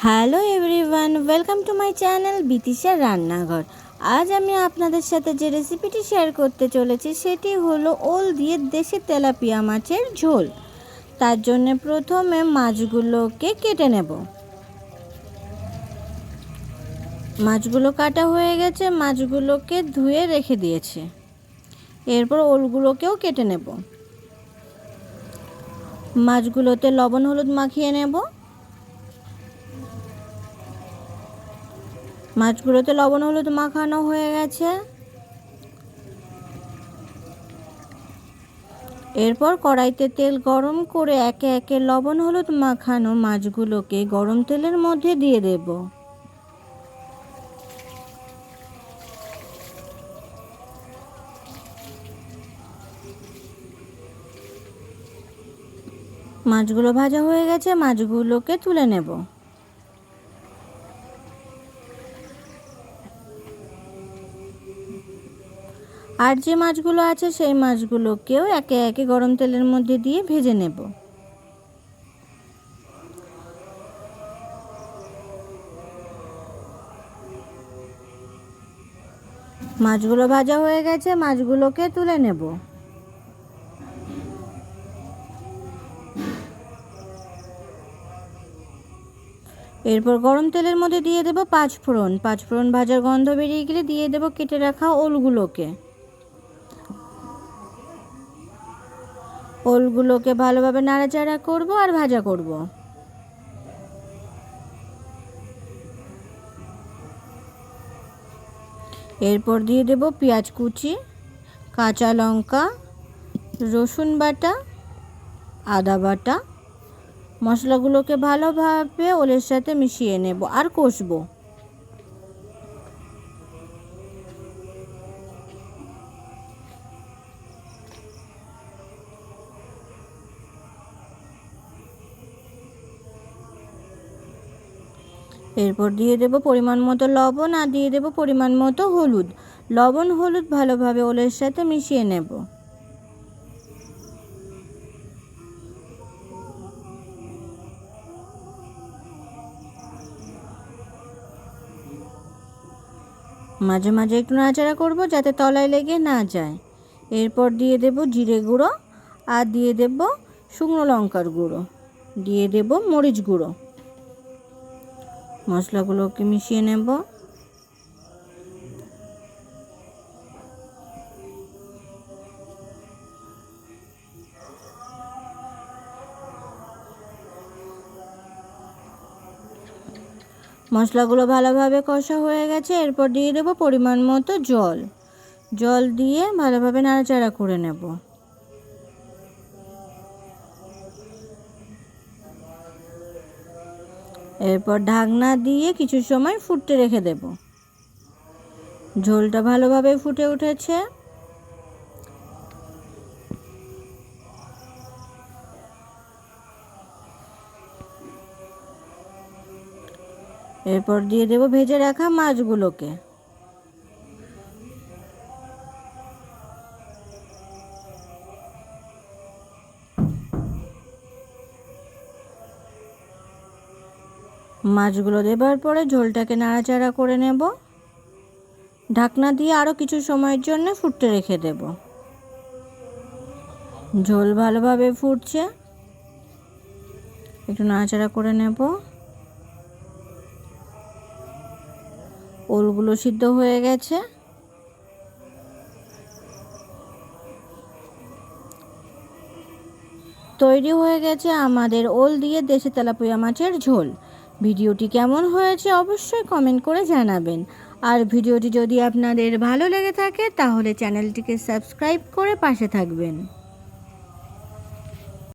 Hello everyone, welcome to my channel বিতিশার রান্নাঘর। আজ আমি আপনাদের সাথে যে রেসিপিটি শেয়ার করতে চলেছি সেটি হলো ওল দিয়ে দেশি তেলাপিয়া মাছের ঝোল। তার জন্য প্রথমে মাছগুলোকে কেটে নেব। মাছগুলো কাটা হয়ে গেছে, মাছগুলোকে ধুয়ে রেখে দিয়েছি। এরপর ওলগুলোকেও কেটে নেব। মাছগুলোতে লবণ হলুদ মাখিয়ে নেব। মাছগুলোতে লবণ হলুদ মাখানো হয়ে গেছে। এরপর কড়াইতে তেল গরম করে একে একে লবণ হলুদ মাখানো মাছগুলোকে গরম তেলের মধ্যে দিয়ে দেব। মাছগুলো ভাজা হয়ে গেছে, মাছগুলোকে তুলে নেব। আর যে মাছগুলো আছে সেই মাছগুলোকেও একে একে গরম তেলের মধ্যে দিয়ে ভেজে নেব। মাছগুলো ভাজা হয়ে গেছে, মাছগুলোকে তুলে নেব। এরপর গরম তেলের মধ্যে দিয়ে দেব পাঁচফোড়ন। পাঁচফোড়ন ভাজার গন্ধ বেরিয়ে গেলে দিয়ে দেব কেটে রাখা ওলগুলোকে। ওলগুলোকে ভালোভাবে নাড়াচাড়া করব আর ভাজা করব। এরপর দিয়ে দেব পেঁয়াজ কুচি, কাঁচা লঙ্কা, রসুন বাটা, আদা বাটা। মশলাগুলোকে ভালোভাবে ওলের সাথে মিশিয়ে নেব আর কষবো। এরপর দিয়ে দেব পরিমাণ মতো লবণ আর দিয়ে দেব পরিমাণ মতো হলুদ। লবণ হলুদ ভালোভাবে ওলের সাথে মিশিয়ে নেব। মাঝে মাঝে একটু নাড়াচাড়া করব যাতে তলায় লেগে না যায়। এরপর দিয়ে দেব জিরে গুঁড়ো আর দিয়ে দেব শুকনো লঙ্কার গুঁড়ো, দিয়ে দেব মরিচ গুঁড়ো। মশলাগুলোকে মিশিয়ে নেব। মশলাগুলো ভালোভাবে কষা হয়ে গেছে। এরপর দিয়ে দেব পরিমাণ মতো জল। জল দিয়ে ভালোভাবে নাড়াচাড়া করে নেব। এরপর ঢাকনা দিয়ে কিছু সময় ফুটতে রেখে দেব। ঝোলটা ভালোভাবে ফুটে উঠেছে। এরপর দিয়ে দেব ভেজে রাখা মাছগুলোকে। মাছগুলো দেবার পরে ঝোলটাকে নাড়াচাড়া করে নেব। ঢাকনা দিয়ে আরও কিছু সময়ের জন্য ফুটতে রেখে দেব। ঝোল ভালোভাবে ফুটছে, একটু নাড়াচাড়া করে নেব। ওলগুলো সিদ্ধ হয়ে গেছে। তৈরি হয়ে গেছে আমাদের ওল দিয়ে দেশি তেলাপিয়া মাছের ঝোল। ভিডিওটি কেমন হয়েছে অবশ্যই কমেন্ট করে জানাবেন। আর ভিডিওটি যদি আপনাদের ভালো লেগে থাকে তাহলে চ্যানেলটিকে সাবস্ক্রাইব করে পাশে থাকবেন।